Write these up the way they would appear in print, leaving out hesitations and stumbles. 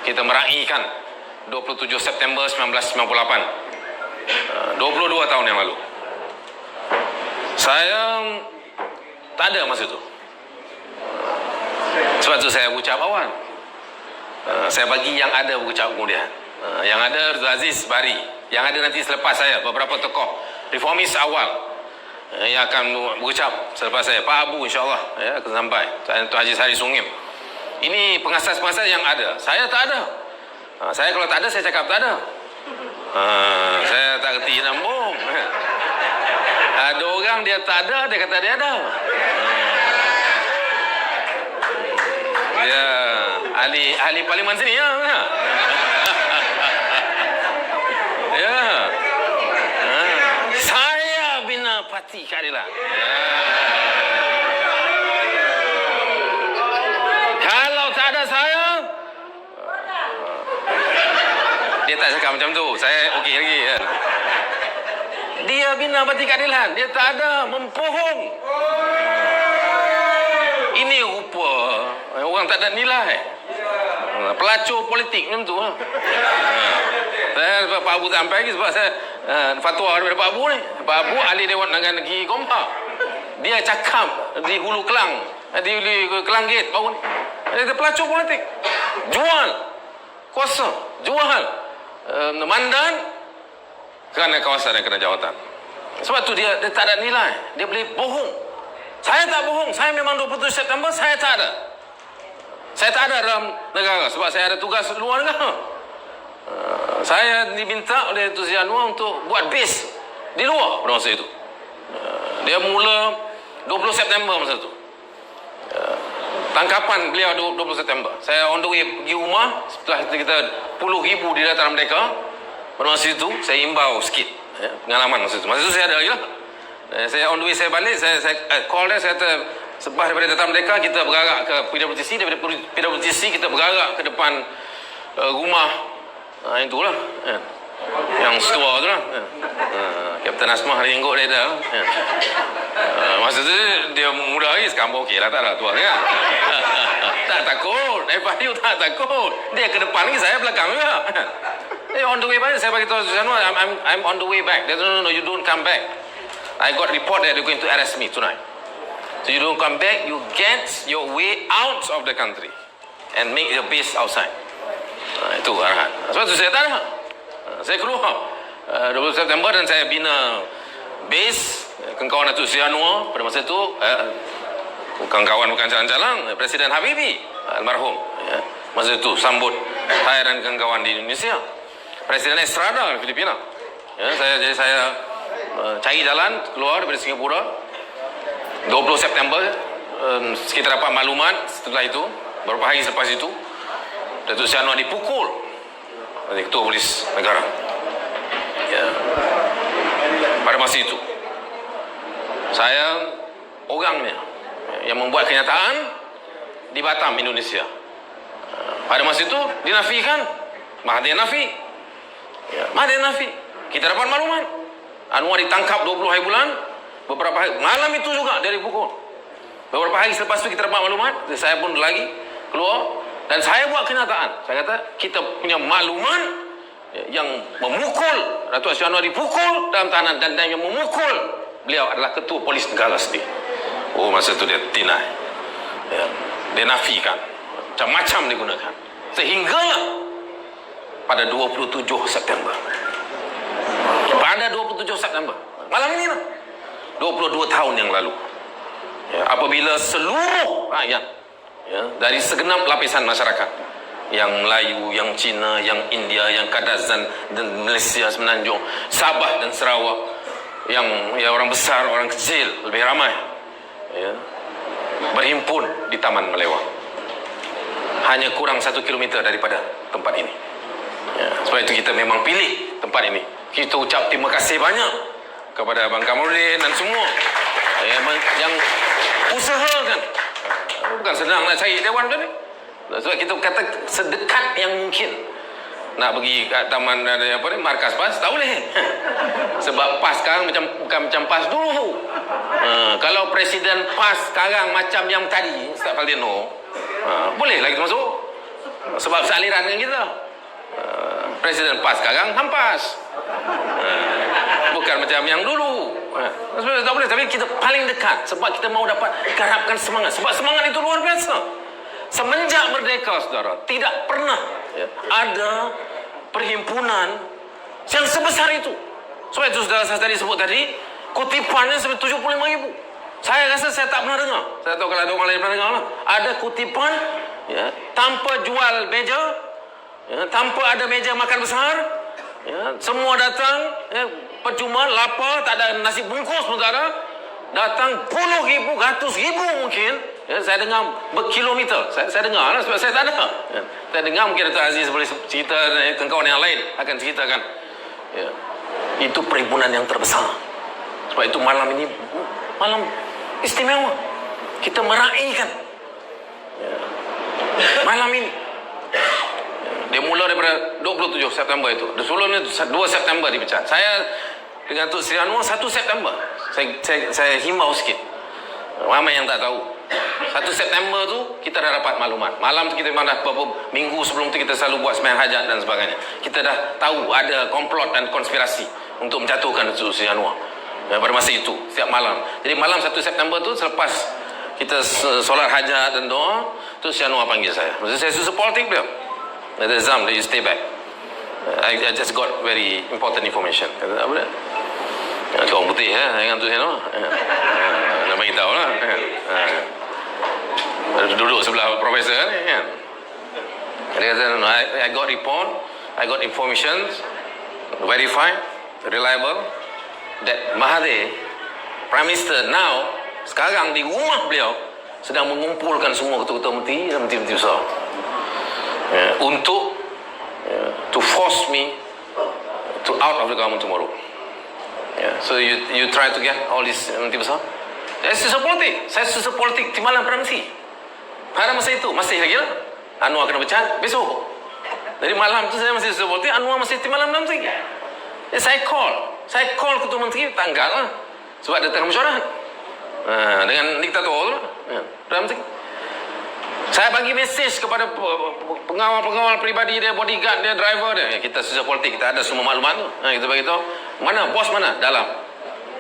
kita meraihkan 27 September 1998, 22 tahun yang lalu. Saya tak ada masa itu. Sebab itu saya ucap awal. Saya bagi yang ada ucap kemudian. Yang ada Abdul Aziz Bari, yang ada nanti selepas saya beberapa tokoh reformis awal yang akan berucap selepas saya. Pak Abu insyaAllah akan sampai. Tuan Haji Sari Sungim. Ini pengasas-pengasas yang ada. Saya tak ada. Saya kalau tak ada, saya cakap tak ada. Saya tak kerti nambung. Ada orang dia tak ada, dia kata dia ada. Ya, ahli parlimen sini ya. Ya. Saya bina parti keadilan. Kalau tak ada saya, dia tak cakap macam tu. Saya okey lagi kan. Dia bina parti keadilan, dia tak ada, membohong. Ini rupa orang tak ada nilai. Pelacur politik macam tu. Saya Pak Abu sampai lagi sebab saya fatwa daripada Pak Abu ni. Pak Abu ahli Dewan Undangan Negeri Gombak. Dia cakap di Hulu Kelang, di Kelang Gate baru ni. Dia pelacur politik. Jual kuasa, jual mandan kerana kawasan dan kerana jawatan. Sebab tu dia tak ada nilai. Dia boleh bohong. Saya tak bohong. Saya memang 27 September saya tak ada. Saya tak ada dalam negara sebab saya ada tugas luar negara. Saya diminta oleh Tun Sri Anwar untuk buat base di luar pada masa itu. Dia mula 20 September masa itu. Tangkapan beliau 20 September. Saya on the way pergi rumah setelah kita puluh ribu di dataran Merdeka. Pada masa itu saya imbau sikit pengalaman masa itu. Masa itu saya ada lagi lah. Saya on the way saya balik, saya call dia, saya kata sebab daripada dataran Merdeka kita bergerak ke PWTC, daripada PWTC kita bergerak ke depan rumah itulah yang setua tu lah. Kapten Asmah hari Minggu dia dah. Masa tu dia muda lagi, sekarang okey lah, tak lah tua kan. Tak takut, Bayu tak takut. Dia ke depan lagi, saya belakang juga. On the way back, saya bagi tahu I'm on the way back. Dia no, you don't come back. I got report that they're going to arrest me tonight. So you don't come back, you get your way out of the country and make your base outside. Itu arahan. Sebab itu saya tak ada. Saya keluar 20 September dan saya bina base kawan-kawan Datuk Seri Anwar pada masa itu, kawan-kawan bukan calang-calang, Presiden Habibie almarhum masa itu sambut saya dan kawan-kawan di Indonesia. Presiden Estrada Filipina. Jadi saya cari jalan keluar daripada Singapura 20 September. Kita dapat maklumat setelah itu, beberapa hari selepas itu Datuk Seri Anwar dipukul oleh Ketua Polis Negara pada masa itu. Saya orangnya yang membuat kenyataan di Batam, Indonesia. Pada masa itu dinafikan, Mahathir nafi. Mahathir nafi. Kita dapat maklumat Anwar ditangkap 20 hari bulan. Beberapa hari, malam itu juga dia dipukul. Beberapa hari selepas itu kita dapat maklumat. Saya pun lagi keluar dan saya buat kenyataan. Saya kata kita punya maklumat yang memukul Datuk Seri Anwar dipukul dalam tahanan dan yang memukul beliau adalah Ketua Polis Negara sendiri. Oh, masa itu dia deny. Dia nafikan. Macam-macam digunakan. Sehinggalah pada 27 September. Pada 27 September. Malam ini lah. 22 tahun yang lalu. Apabila seluruh rakyat dari segenap lapisan masyarakat, yang Melayu, yang Cina, yang India, yang Kadazan dan Malaysia Semenanjung, Sabah dan Sarawak, yang orang besar, orang kecil, lebih ramai berhimpun di Taman Melewah. Hanya kurang 1 kilometer daripada tempat ini. Sebab itu kita memang pilih tempat ini. Kita ucap terima kasih banyak kepada Abang Kamarudin dan semua yang usahakan. Bukan senang nak cari dewan macam ni. Sebab kita kata sedekat yang mungkin nak pergi kat taman markas PAS, tak boleh. Sebab PAS sekarang bukan macam PAS dulu. Kalau Presiden PAS sekarang macam yang tadi, Ustaz Faldino, boleh lagi masuk. Sebab sealiran dengan kita. Presiden PAS sekarang hampas. Bukan macam yang dulu. Tak boleh, tapi kita paling dekat sebab kita mau dapat garapkan semangat. Sebab semangat itu luar biasa. Semenjak merdeka, saudara, tidak pernah ada perhimpunan yang sebesar itu. Sebab itu saudara saya tadi sebut tadi, kutipannya sampai 75,000. Saya rasa saya tak pernah dengar. Saya tahu kalau ada orang lain pernah dengar lah. Ada kutipan tanpa jual meja, tanpa ada meja makan besar, semua datang, percuma, lapar, tak ada nasi bungkus pun tak ada. Datang puluh ribu, ratus ribu mungkin. Saya dengar berkilometer. Saya dengar lah sebab saya tak ada. Saya dengar mungkin Dato' Aziz boleh cerita, kawan-kawan yang lain akan ceritakan. Itu perhimpunan yang terbesar. Sebab itu malam ini malam istimewa. Kita meraihkan malam ini. Dia mula daripada 27 September itu. Sebelumnya 2 September dipecat. Saya dengan Tun Sri Anwar 1 September. Saya himbau sikit. Ramai yang tak tahu. 1 September tu kita dah dapat maklumat. Malam tu kita memang dah beberapa minggu sebelum tu kita selalu buat sembahyang hajat dan sebagainya. Kita dah tahu ada komplot dan konspirasi untuk menjatuhkan Tun Sri Anwar. Pada masa itu, setiap malam. Jadi malam 1 September tu selepas kita solat hajat dan doa, Tun Sri Anwar panggil saya. Maksudnya saya susah politik beliau. Kata Zam, you stay back. I just got very important information. Kata apa dia? Orang putih dengan tu Sri Anwar. Nak bagi tahu lah. Duduk sebelah profesor ni kan. Dia kata, I got report, I got information, verified, reliable, that Mahathir, Prime Minister now, sekarang di rumah beliau sedang mengumpulkan semua ketua-ketua menteri dan menteri-menteri besar untuk to force me to out of the government tomorrow. So you try to get all this menteri besar. Saya susah politik. Saya susah politik di malam Perdana Menteri. Pada masa itu masih lagi lah. Anwar kena pecat besok. Jadi malam tu saya masih susah politik. Anwar masih di malam Perdana Menteri. Saya call ketua menteri, tanggal lah. Sebab dia tengah mesyuarat dengan diktator tu Perdana Menteri. Saya bagi mesej kepada pengawal-pengawal peribadi dia, bodyguard dia, driver dia. Kita susah politik, kita ada semua maklumat tu. Kita bagi tahu, mana bos mana dalam.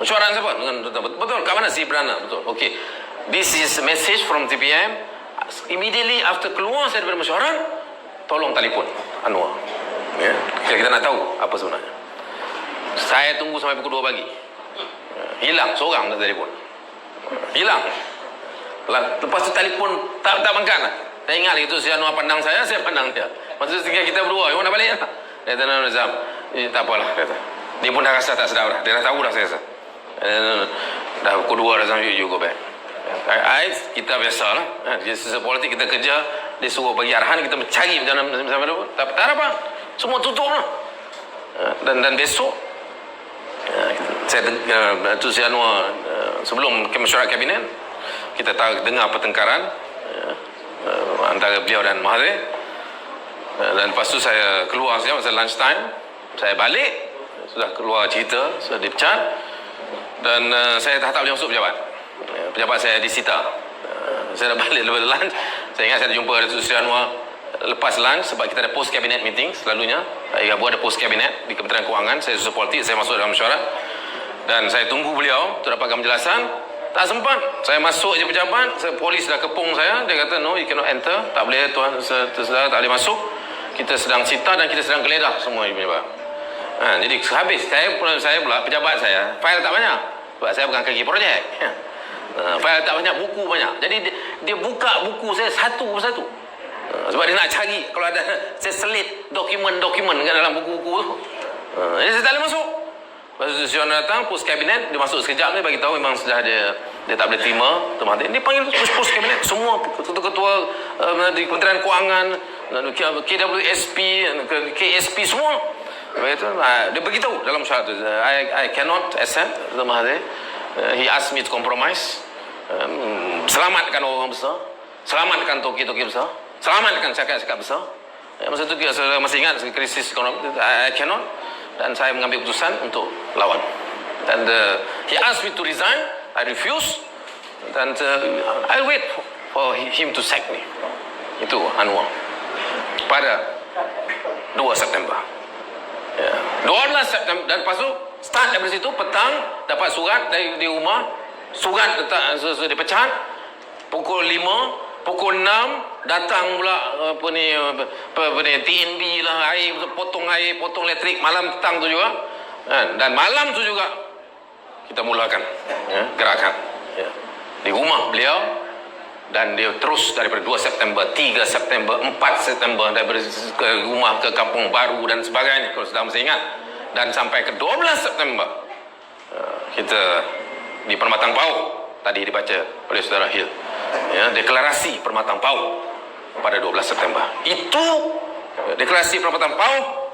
Mesyuarat siapa? Betul, kat mana si Perdana? Betul. Okey. This is a message from TPM. Immediately after keluar saya daripada mesyuarat, tolong telefon Anwar. Kita nak tahu apa sebenarnya. Saya tunggu sampai pukul 2 pagi. Hilang seorang dah telefon. Hilang. Lepas tu telefon tak bangkat lah. Saya ingat itu si Anwar pandang saya pandang dia. Maksudnya tinggal kita berdua, nak balik lah. Dia kata, no, Zam, tak apalah. Kata. Dia pun dah rasa tak sedap dah. Dia dah tahu dah saya rasa. Dah pukul 2 dah Zam, you go back. Kita biasa lah. Dia sisa politik kita kerja, dia suruh bagi arahan, kita mencari macam mana. Tak ada apa. Semua tutup lah. Dan besok saya Tun Sri Anwar sebelum mesyuarat kabinet, kita dengar pertengkaran antara beliau dan Mahathir. Dan lepas tu saya keluar sekejap masa lunch time. Saya balik, sudah keluar cerita, sudah dipecat. Dan saya tak boleh masuk pejabat. Pejabat saya disita. Saya dah balik lepas lunch. Saya ingat saya ada jumpa Datuk Seri Anwar lepas lunch sebab kita ada post cabinet meeting selalunya. Rabu ada post cabinet di Kementerian Kewangan. Saya susah politik, saya masuk dalam mesyuarat. Dan saya tunggu beliau untuk dapatkan penjelasan. Tak sempat. Saya masuk je pejabat, polis dah kepung saya. Dia kata, no, you cannot enter. Tak boleh, tuan, saudara tak boleh masuk. Kita sedang cita dan kita sedang geledah semua di pejabat. Jadi habis. Saya pula, pejabat saya, fail tak banyak. Sebab saya bukan kaki projek. Fail tak banyak, buku banyak. Jadi dia buka buku saya satu persatu. Sebab dia nak cari, kalau ada, saya selit dokumen-dokumen kat dalam buku-buku tu. Jadi saya tak boleh masuk. Lepas tu Sion datang, pos kabinet, dia masuk sekejap ni, bagi tahu memang sudah dia tak boleh terima. Dia panggil pos kabinet, semua ketua-ketua di Kementerian Kewangan, KWSP, KSP, semua. Begitu, dia beritahu dalam syarat tu, I cannot accept the Mahathir. He asked me to compromise. Selamatkan orang besar, selamatkan toki-toki besar, selamatkan cakap-cakap besar. Masa tu saya masih ingat krisis ekonomi. I cannot. Dan saya mengambil keputusan untuk lawan. Dan he asked me to resign. I refuse. Dan I'll wait for him to sack me. Itu Anwar. pada 2 September. 12 September, dan lepas tu start dari situ, petang dapat surat dari di rumah, surat dipecat. Pukul 5, pukul 6 datang pula apa ni TNB lah, air, potong elektrik malam petang tu juga, dan malam tu juga kita mulakan gerakan di rumah beliau. Dan dia terus daripada 2 September, 3 September, 4 September, daripada ke rumah ke Kampung Baru dan sebagainya, kalau sedang masih ingat. Dan sampai ke 12 September, kita di Permatang Pauh, tadi dibaca oleh Saudara Hill, deklarasi Permatang Pauh pada 12 September. Itu deklarasi Permatang Pauh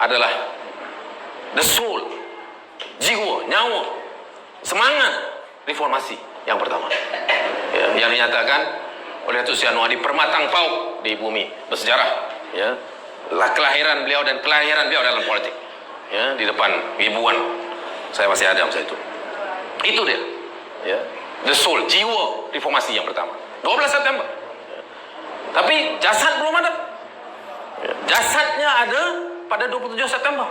adalah the soul, jiwa, nyawa, semangat reformasi yang pertama, yang dinyatakan oleh Datuk Seri Anwar di Permatang Pauh, di bumi bersejarah, kelahiran beliau dan kelahiran beliau dalam politik, di depan ribuan. Saya masih ada masa itu. Itu dia, the soul, jiwa reformasi yang pertama, 12 September. Tapi jasad belum ada. Jasadnya ada pada 27 September.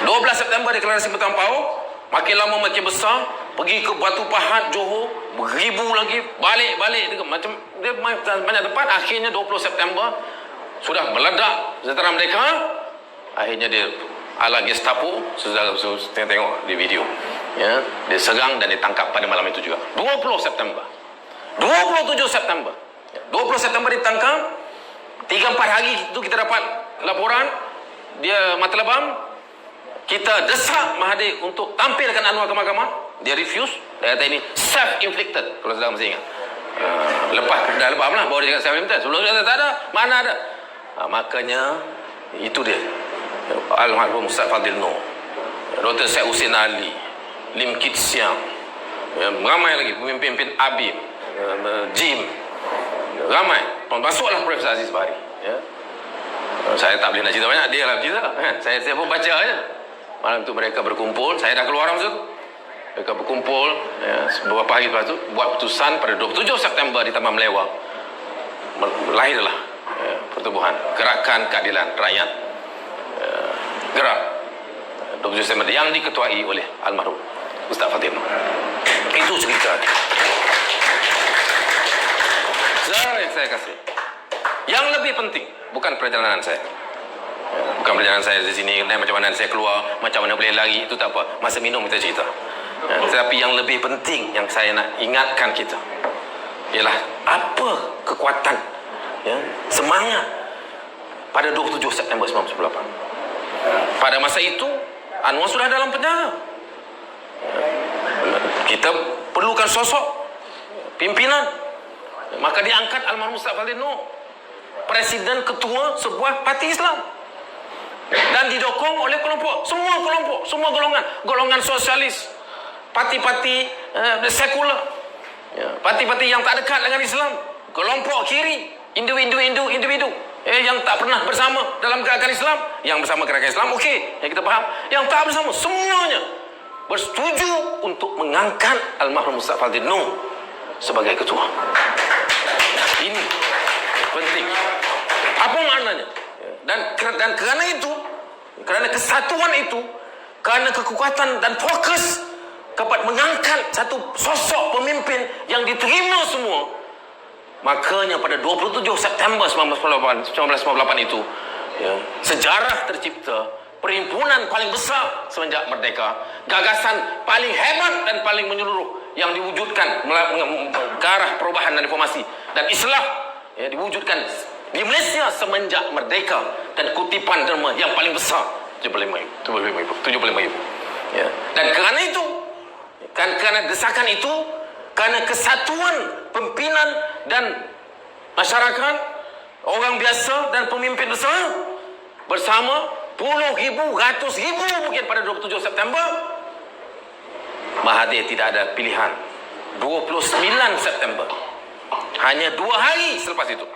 12 September deklarasi Permatang Pauh, makin lama makin besar, pergi ke Batu Pahat, Johor, beribu lagi, balik macam dia banyak tempat. Akhirnya 20 September sudah meledak Sejahtera Merdeka. Akhirnya dia ala Gestapo, saudara tengok di video, dia serang dan ditangkap pada malam itu juga. 20 September, 27 September, 20 September ditangkap. 3-4 hari itu kita dapat laporan dia mata lebam. Kita desak Mahathir untuk tampilkan Anwar ke mahkamah. Dia refuse. Dia kata ini self-inflicted, kalau sedang masih ingat. Lepas dah lebam lah, baru dia kata self-inflicted. Sebelum dia kata tak ada, mana ada. Makanya itu dia, almarhum Ustaz Fadil Noor, Dr. Syed Hussein Ali, Lim Kit Siang, ramai lagi pemimpin ABIM, JIM, ramai. Masuklah Profesor Aziz Bahari. Saya tak boleh nak cerita banyak, dia lah cerita. Saya pun baca aja. Malam tu mereka berkumpul, saya dah keluar masa tu. Mereka berkumpul, beberapa hari lepas tu buat keputusan pada 27 September di Taman Melewa. Lahirlah pertubuhan Gerakan Keadilan Rakyat, gerak 27 September, yang diketuai oleh almarhum Ustaz Fadil Noor. Itu cerita. Saudara yang saya kasih, yang lebih penting bukan perjalanan saya. Bukan perjalanan saya di sini, macam mana saya keluar, macam mana boleh lari, itu tak apa. Masa minum kita cerita. Tetapi yang lebih penting yang saya nak ingatkan kita ialah apa kekuatan, semangat pada 27 September 1998. Pada masa itu Anwar sudah dalam penjara. Kita perlukan sosok pimpinan. Maka diangkat almarhum Ustaz Fadil Noor, presiden ketua sebuah parti Islam, dan didokong oleh semua golongan sosialis, parti-parti sekular, parti-parti yang tak dekat dengan Islam, kelompok kiri, individu yang tak pernah bersama dalam gerakan Islam. Yang bersama gerakan Islam, okey, yang kita faham. Yang tak bersama, semuanya bersetuju untuk mengangkat almarhum Ustaz Fadil Noor sebagai ketua. Ini penting. Apa maknanya? Dan kerana itu, kerana kesatuan itu, kerana kekuatan dan fokus kepada mengangkat satu sosok pemimpin yang diterima semua, makanya pada 27 September 1998 itu, sejarah tercipta, perhimpunan paling besar semenjak merdeka, gagasan paling hebat dan paling menyeluruh yang diwujudkan ke arah perubahan dan reformasi dan islah, diwujudkan di Malaysia semenjak merdeka, dan kutipan derma yang paling besar 75,000. Dan kerana itu, kerana desakan itu, kerana kesatuan pimpinan dan masyarakat, orang biasa dan pemimpin besar bersama puluh ribu, ratus ribu mungkin pada 27 September, Mahathir tidak ada pilihan. 29 September, hanya 2 hari selepas itu,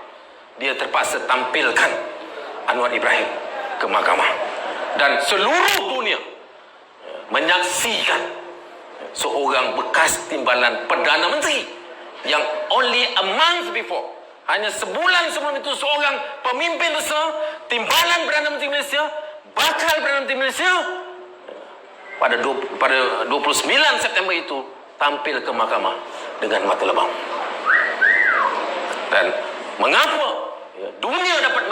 dia terpaksa tampilkan Anwar Ibrahim ke mahkamah, dan seluruh dunia menyaksikan seorang bekas timbalan Perdana Menteri yang only a month before hanya sebulan sebelum itu seorang pemimpin besar, timbalan Perdana Menteri Malaysia, bakal Perdana Menteri Malaysia, pada 29 September itu tampil ke mahkamah dengan mata lebam. Dan mengapa dunia dapat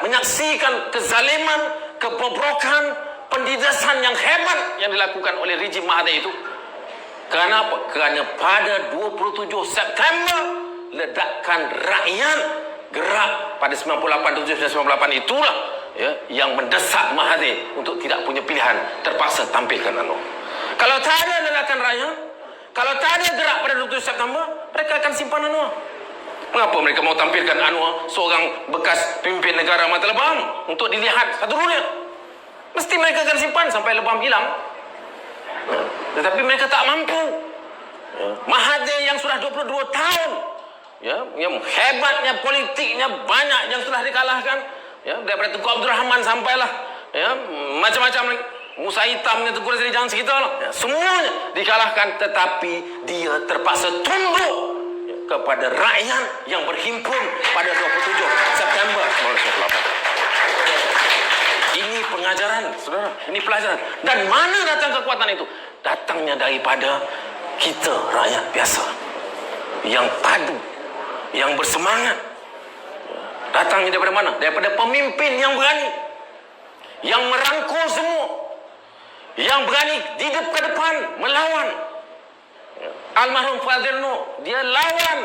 menyaksikan kezaliman, kebobrokan, pendidikan yang hebat yang dilakukan oleh rejim Mahathir itu? Kerana apa? Kerana pada 27 September ledakan rakyat gerak pada 98, 98 itulah yang mendesak Mahathir untuk tidak punya pilihan, terpaksa tampilkan Anwar. Kalau tak ada ledakan rakyat, kalau tak ada gerak pada 27 September, mereka akan simpan Anwar. Mengapa mereka mau tampilkan Anwar, seorang bekas pimpin negara mata lebam, untuk dilihat satu dunia? Mesti mereka akan simpan sampai lebam hilang. Tetapi mereka tak mampu. Mahathir yang sudah 22 tahun, yang hebatnya politiknya banyak yang sudah dikalahkan, daripada Tengku Abdul Rahman sampailah macam-macam Musa Hitamnya, Tengku Razak jangan sekitar lah. Semuanya dikalahkan, tetapi dia terpaksa tunduk kepada rakyat yang berhimpun pada 27 September 1998. Ini pengajaran, saudara. Ini pelajaran. Dan mana datang kekuatan itu? Datangnya daripada kita, rakyat biasa, yang padu, yang bersemangat. Datangnya daripada mana? Daripada pemimpin yang berani, yang merangkul semua, yang berani di depan melawan. Almarhum Fadzil Nur, dia lawan.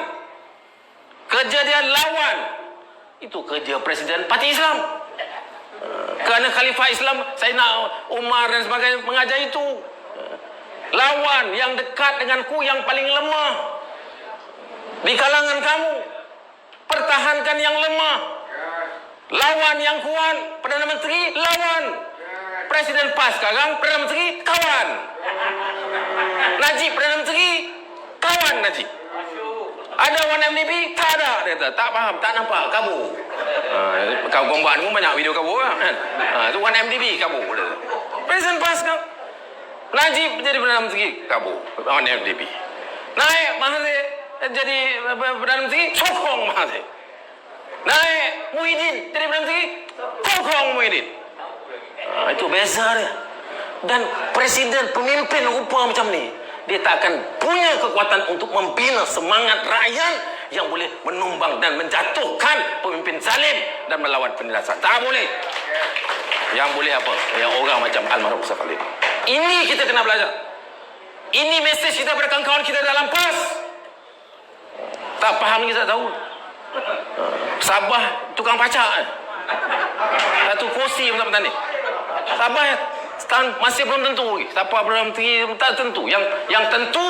Kerja dia lawan. Itu kerja Presiden Parti Islam. Kerana Khalifah Islam, Sayyidina Umar dan sebagainya mengajar itu. Lawan yang dekat denganku, yang paling lemah di kalangan kamu. Pertahankan yang lemah. Lawan yang kuat. Perdana Menteri lawan. Presiden PAS sekarang, Perdana Menteri kawan. Najib Perdana Menteri kawan Najib. Ada 1MDB? Tak ada. Dia kata, tak faham, tak nampak, kabur. Kau gombak ni pun banyak video kabur kan? Itu 1MDB kabur. Presiden PAS kan? Najib jadi Perdana Menteri, kabur. 1MDB. Naik Mahathir jadi Perdana Menteri, sokong Mahathir. Naik Muhyiddin jadi Perdana Menteri, sokong Muhyiddin. Itu beza dia. Dan presiden, pemimpin rupa macam ni, dia tak akan punya kekuatan untuk membina semangat rakyat yang boleh menumbang dan menjatuhkan pemimpin zalim dan melawan penindasan. Tak boleh. Yang boleh apa? Yang orang macam almarhum Safalin. Ini kita kena belajar. Ini mesej kita pada kawan-kawan kita dalam PAS. Tak faham kita tak tahu. Sabah tukang pacak. Satu kursi pun tak bertanding. Sabah masih belum tentu lagi. Siapa Perdana Menteri tak tentu. Yang tentu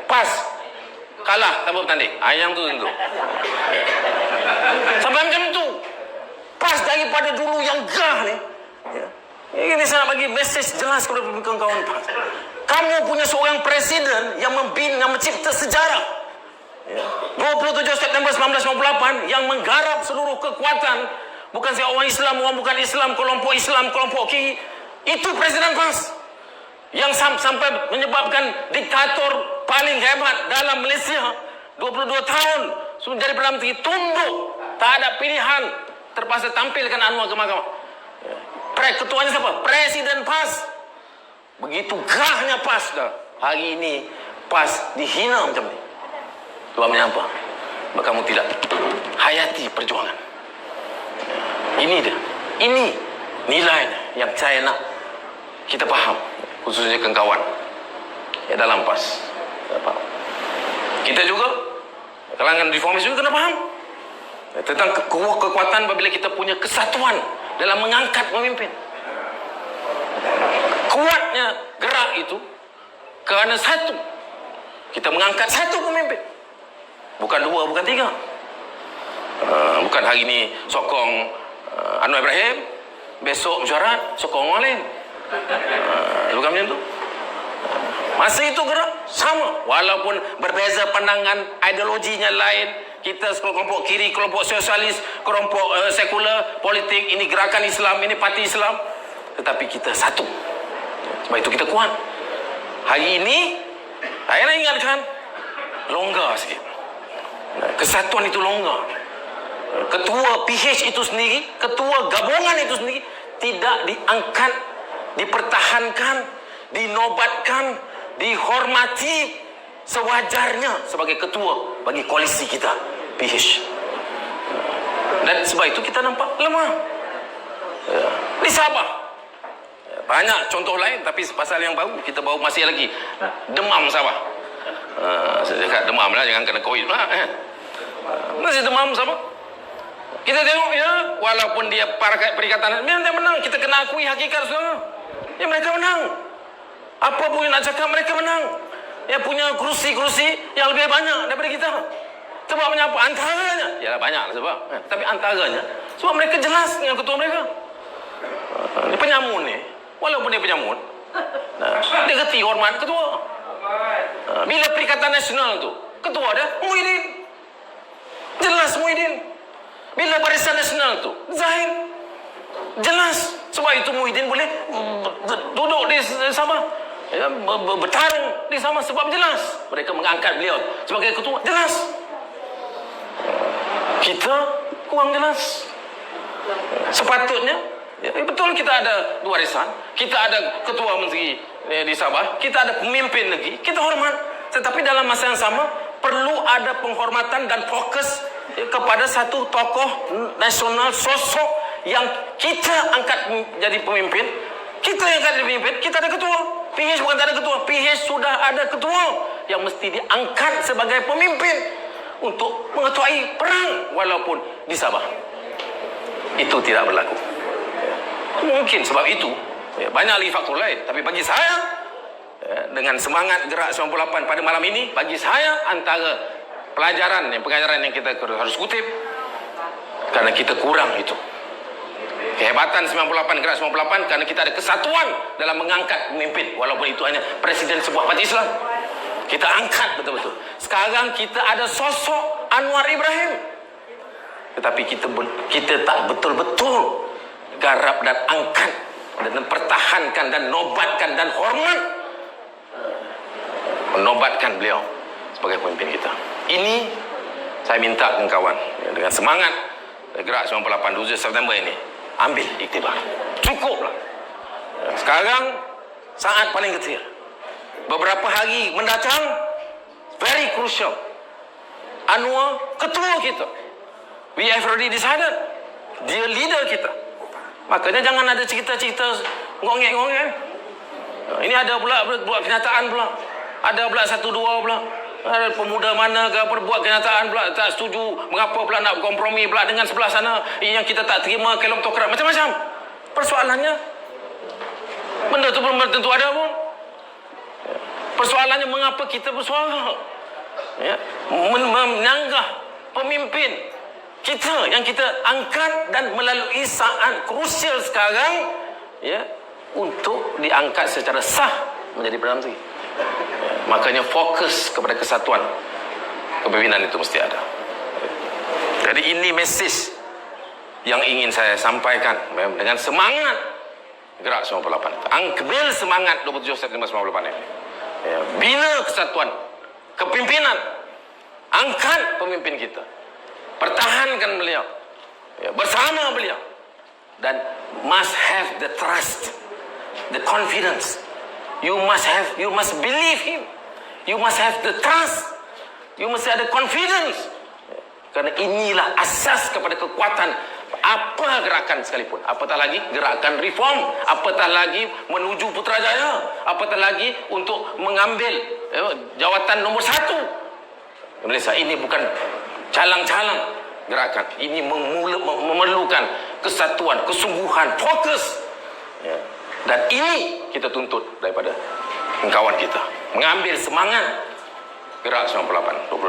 PAS kalah tanpa bertanding. Yang tu tentu. Sampai macam tu. PAS daripada dulu yang gah ni. Ini saya nak bagi mesej jelas kepada kawan-kawan PAS. Kamu punya seorang presiden yang membina, mencipta sejarah. 27 September 1998 yang menggarap seluruh kekuatan. Bukan saya orang Islam, orang bukan Islam, kelompok kiri. Itu Presiden PAS yang sampai menyebabkan diktator paling hebat dalam Malaysia 22 tahun sudah jadi Perdana Menteri, tunduk, tak ada pilihan, terpaksa tampilkan Anwar ke mahkamah. Ketuanya siapa? Presiden PAS. Begitu gahnya PAS dah. Hari ini PAS dihina macam ni. Sebabnya apa? Sebab kamu tidak hayati perjuangan. Ini dia. Ini nilai yang saya nak kita faham, khususnya kawan dalam PAS. Kita juga kalangan reformis juga kena faham tentang kekuatan apabila kita punya kesatuan dalam mengangkat pemimpin. Kuatnya gerak itu kerana satu. Kita mengangkat satu pemimpin, bukan dua, bukan tiga. Bukan hari ini sokong Anwar Ibrahim, besok mesyuarat sokong orang lain. Bukan macam tu. Masa itu gerak sama, walaupun berbeza pandangan, ideologinya lain. Kita kelompok kiri, kelompok sosialis, kelompok sekular, politik, ini gerakan Islam, ini parti Islam, tetapi kita satu. Sebab itu kita kuat. Hari ini saya nak ingatkan, longgar sikit. Kesatuan itu longgar. Ketua PH itu sendiri, ketua gabungan itu sendiri tidak diangkat, dipertahankan, dinobatkan, dihormati sewajarnya sebagai ketua bagi koalisi kita PH. Dan sebab itu kita nampak lemah. Di Sabah banyak contoh lain, tapi pasal yang baru kita baru masih lagi demam Sabah. Saya cakap demam lah, jangan kena COVID lah. Masih demam Sabah. Kita tengok ya, walaupun dia perikatan, dia menang. Kita kena akui hakikat semua. Ya, mereka menang. Apa pun yang nak cakap, mereka menang. Ya, punya kerusi-kerusi yang lebih banyak daripada kita. Sebabnya apa? Antaranya, ya banyak sebab. Tapi antaranya, sebab mereka jelas dengan ketua mereka. Dia penyamun ni, walaupun dia penyamun, dia reti hormat ketua. Bila Perikatan Nasional tu, ketua dia Muhyiddin. Jelas Muhyiddin. Bila Barisan Nasional tu Zahid. Jelas. Sebab itu Muhyiddin boleh duduk di Sabah, ya, bertarung di Sabah sebab jelas mereka mengangkat beliau sebagai ketua. Jelas. Kita kurang jelas. Sepatutnya ya, betul kita ada dua barisan, kita ada ketua menteri di Sabah, kita ada pemimpin negeri, kita hormat. Tetapi dalam masa yang sama perlu ada penghormatan dan fokus kepada satu tokoh nasional, sosok yang kita angkat jadi pemimpin. Kita yang angkat jadi pemimpin, kita ada ketua. PH bukan tak ada ketua, PH sudah ada ketua yang mesti diangkat sebagai pemimpin untuk mengetuai perang walaupun di Sabah. Itu tidak berlaku. Mungkin sebab itu banyak lagi faktor lain, tapi bagi saya dengan semangat Gerak 98 pada malam ini, bagi saya antara pengajaran yang kita harus kutip, karena kita kurang itu kehebatan 98, Gerak 98, karena kita ada kesatuan dalam mengangkat pemimpin walaupun itu hanya presiden sebuah parti Islam. Kita angkat betul-betul. Sekarang kita ada sosok Anwar Ibrahim, tetapi kita tak betul-betul garap dan angkat dan mempertahankan dan nobatkan dan hormat menobatkan beliau sebagai pemimpin kita. Ini saya minta kawan dengan semangat Gerak 98 2 September ini, ambil iktibar. Cukuplah. Sekarang saat paling kecil. Beberapa hari mendatang very crucial. Anwar ketua kita. We have already decided. Dia leader kita. Makanya jangan ada cerita-cerita ngongek-ngongek. Ini ada pula buat kenyataan pula. Ada pula 1-2 pula. Ada pemuda mana ke buat kenyataan pula tak setuju, mengapa pula nak kompromi pula dengan sebelah sana yang kita tak terima, kelomtokrat macam-macam. Persoalannya benda tu belum tentu ada pun. Persoalannya mengapa kita bersuara, ya, menyanggah pemimpin kita yang kita angkat dan melalui saat krusial sekarang, ya, untuk diangkat secara sah menjadi Perdana Menteri. Makanya fokus kepada kesatuan kepimpinan itu mesti ada. Jadi ini mesej yang ingin saya sampaikan dengan semangat Gerak 98. Ambil semangat 27 September 98 ini. Ya, bina kesatuan kepimpinan, angkat pemimpin kita, pertahankan beliau, ya, bersama beliau, dan must have the trust, the confidence. You must believe him. You must have the trust. You must have the confidence. Karena inilah asas kepada kekuatan apa gerakan sekalipun. Apatah lagi gerakan reform, apatah lagi menuju Putrajaya, apatah lagi untuk mengambil jawatan nombor 1 Malaysia. Ini bukan calang-calang gerakan. Ini memerlukan kesatuan, kesungguhan, fokus. Ya. Dan ini kita tuntut daripada kawan kita. Mengambil semangat Gerak 98 22.